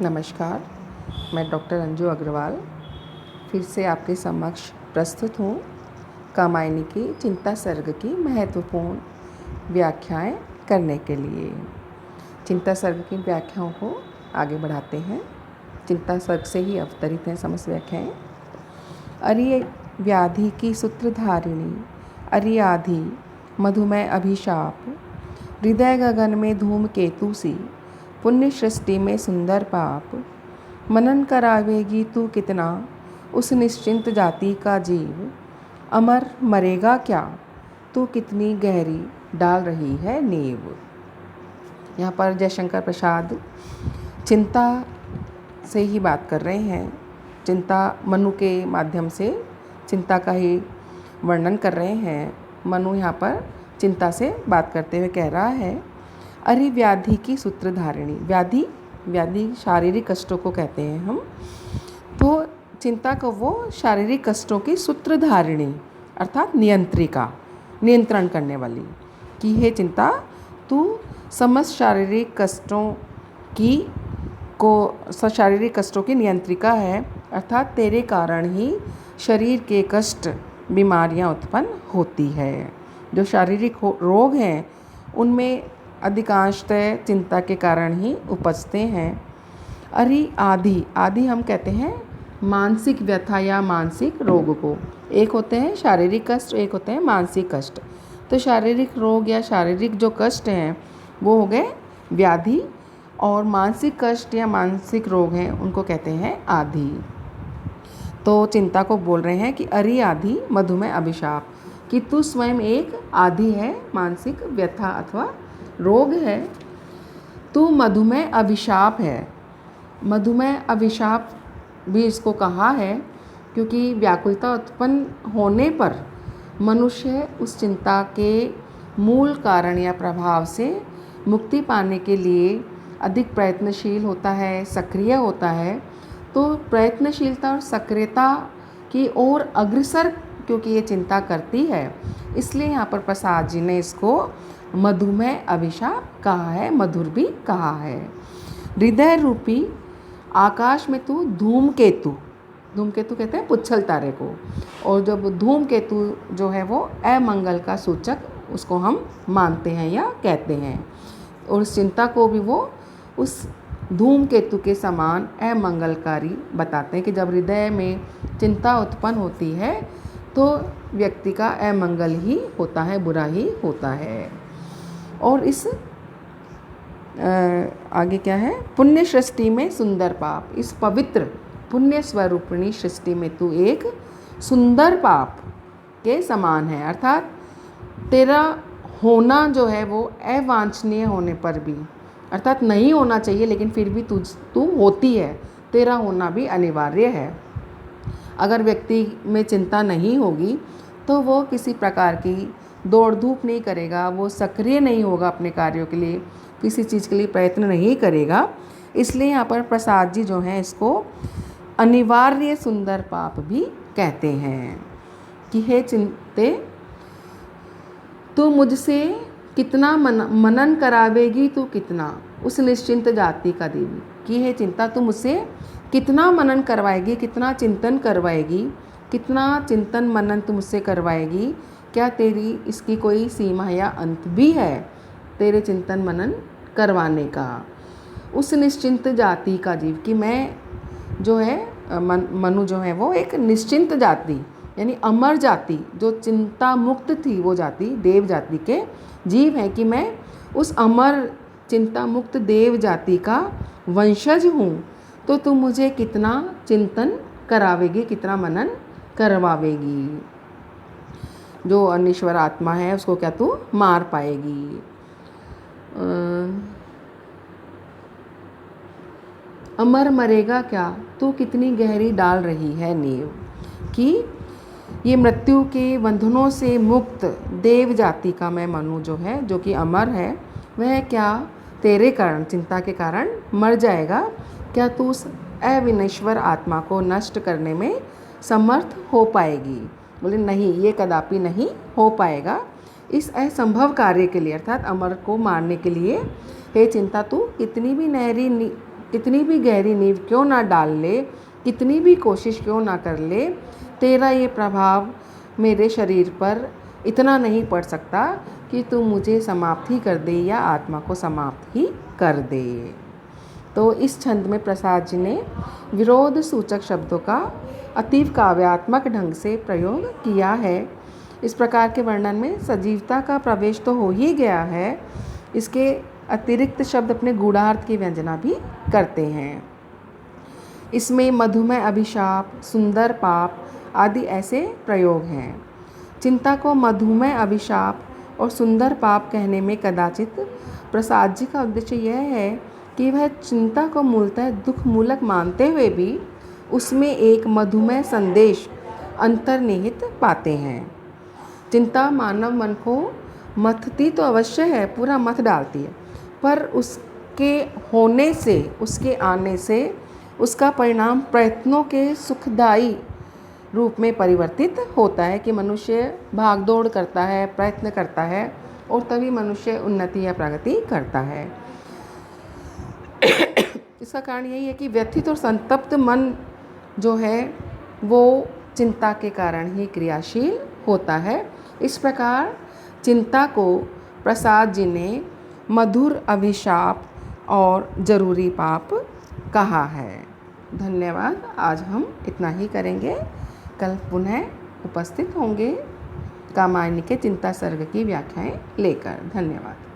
नमस्कार, मैं डॉक्टर अंजू अग्रवाल फिर से आपके समक्ष प्रस्तुत हूँ कामायनी की चिंता सर्ग की महत्वपूर्ण व्याख्याएं करने के लिए। चिंता सर्ग की व्याख्याओं को आगे बढ़ाते हैं। चिंता सर्ग से ही अवतरित हैं समस्त व्याख्याएं। अरि व्याधि की सूत्रधारिणी, अरि आधि मधुमेह अभिशाप, हृदय गगन में धूमकेतु सी, पुण्य सृष्टि में सुंदर पाप, मनन करावेगी तू कितना उस निश्चिंत जाति का जीव, अमर मरेगा क्या तू कितनी गहरी डाल रही है नींव। यहाँ पर जयशंकर प्रसाद चिंता से ही बात कर रहे हैं। चिंता मनु के माध्यम से चिंता का ही वर्णन कर रहे हैं। मनु यहाँ पर चिंता से बात करते हुए कह रहा है, अरि व्याधि की सूत्रधारिणी। व्याधि शारीरिक कष्टों को कहते हैं हम। तो चिंता को वो शारीरिक कष्टों की सूत्रधारिणी अर्थात नियंत्रिका, नियंत्रण करने वाली कि हे चिंता, तू समस्त शारीरिक कष्टों की नियंत्रिका है। अर्थात तेरे कारण ही शरीर के कष्ट, बीमारियां उत्पन्न होती है। जो शारीरिक रोग हैं उनमें अधिकांशतः चिंता के कारण ही उपजते हैं। अरि आदि हम कहते हैं मानसिक व्यथा या मानसिक रोग को। एक होते हैं शारीरिक कष्ट, एक होते हैं मानसिक कष्ट। तो शारीरिक रोग या शारीरिक जो कष्ट हैं वो हो गए व्याधि, और मानसिक कष्ट या मानसिक रोग हैं उनको कहते हैं आधि। तो चिंता को बोल रहे हैं कि अरि आधि मधुमेह अभिशाप, कि तू स्वयं एक आधि है, मानसिक व्यथा अथवा रोग है। तू मधुमेह अभिशाप है। मधुमेह अभिशाप भी इसको कहा है क्योंकि व्याकुलता उत्पन्न होने पर मनुष्य उस चिंता के मूल कारण या प्रभाव से मुक्ति पाने के लिए अधिक प्रयत्नशील होता है, सक्रिय होता है। तो प्रयत्नशीलता और सक्रियता की ओर अग्रसर क्योंकि ये चिंता करती है, इसलिए यहाँ पर प्रसाद जी ने इसको मधुमेह अभिशाप कहा है, मधुर भी कहा है। हृदय रूपी आकाश में तू धूमकेतु कहते हैं पुच्छल तारे को, और जब धूमकेतु जो है वो अमंगल का सूचक उसको हम मानते हैं या कहते हैं, और उस चिंता को भी वो उस धूमकेतु के समान अमंगलकारी बताते हैं कि जब हृदय में चिंता उत्पन्न होती है तो व्यक्ति का अमंगल ही होता है, बुरा ही होता है। और इस आगे क्या है, पुण्य सृष्टि में सुंदर पाप, इस पवित्र पुण्य स्वरूपिणी सृष्टि में तू एक सुंदर पाप के समान है। अर्थात तेरा होना जो है वो अवांछनीय होने पर भी, अर्थात नहीं होना चाहिए लेकिन फिर भी तू होती है, तेरा होना भी अनिवार्य है। अगर व्यक्ति में चिंता नहीं होगी तो वो किसी प्रकार की दौड़ धूप नहीं करेगा, वो सक्रिय नहीं होगा अपने कार्यों के लिए, किसी चीज़ के लिए प्रयत्न नहीं करेगा। इसलिए यहाँ पर प्रसाद जी जो हैं इसको अनिवार्य सुंदर पाप भी कहते हैं कि हे चिंते, तू मुझसे कितना मनन करावेगी तू कितना उस निश्चिंत जाति का देवी, कि हे चिंता, तू मुझसे कितना मनन करवाएगी, कितना चिंतन करवाएगी, कितना चिंतन मनन तू मुझसे करवाएगी। क्या तेरी इसकी कोई सीमा या अंत भी है तेरे चिंतन मनन करवाने का। उस निश्चिंत जाति का जीव, कि मैं जो है मनु जो है वो एक निश्चिंत जाति यानी अमर जाति, जो चिंता मुक्त थी वो जाति, देव जाति के जीव हैं, कि मैं उस अमर चिंता मुक्त देव जाति का वंशज हूँ। तो तू मुझे कितना चिंतन करावेगी, कितना मनन करवावेगी। जो अनिश्वर आत्मा है उसको क्या तू मार पाएगी। अमर मरेगा क्या तू कितनी गहरी डाल रही है नींव, कि ये मृत्यु के बंधनों से मुक्त देव जाति का मैं मनु जो है, जो कि अमर है, वह क्या तेरे कारण, चिंता के कारण मर जाएगा। क्या तू उस अविनश्वर आत्मा को नष्ट करने में समर्थ हो पाएगी। बोले नहीं, ये कदापि नहीं हो पाएगा। इस असंभव कार्य के लिए अर्थात अमर को मारने के लिए हे चिंता, तू कितनी भी कितनी भी गहरी नींव क्यों ना डाल ले, कितनी भी कोशिश क्यों ना कर ले, तेरा ये प्रभाव मेरे शरीर पर इतना नहीं पड़ सकता कि तू मुझे समाप्त ही कर दे या आत्मा को समाप्त ही कर दे। तो इस छंद में प्रसाद जी ने विरोध सूचक शब्दों का अतीव काव्यात्मक ढंग से प्रयोग किया है। इस प्रकार के वर्णन में सजीवता का प्रवेश तो हो ही गया है, इसके अतिरिक्त शब्द अपने गूढ़ार्थ की व्यंजना भी करते हैं। इसमें मधुमेह अभिशाप, सुंदर पाप आदि ऐसे प्रयोग हैं। चिंता को मधुमेह अभिशाप और सुंदर पाप कहने में कदाचित प्रसाद जी का उद्देश्य यह है कि वह चिंता को मूलतः दुख मूलक मानते हुए भी उसमें एक मधुमेह संदेश अंतर्निहित पाते हैं। चिंता मानव मन को मथती तो अवश्य है, पूरा मथ डालती है, पर उसके होने से, उसके आने से उसका परिणाम प्रयत्नों के सुखदायी रूप में परिवर्तित होता है कि मनुष्य भागदौड़ करता है, प्रयत्न करता है और तभी मनुष्य उन्नति या प्रगति करता है। इसका कारण यही है कि व्यथित और संतप्त मन जो है वो चिंता के कारण ही क्रियाशील होता है। इस प्रकार चिंता को प्रसाद जी ने मधुर अभिशाप और जरूरी पाप कहा है। धन्यवाद। आज हम इतना ही करेंगे। कल पुनः उपस्थित होंगे कामायनी के चिंता सर्ग की व्याख्याएं लेकर। धन्यवाद।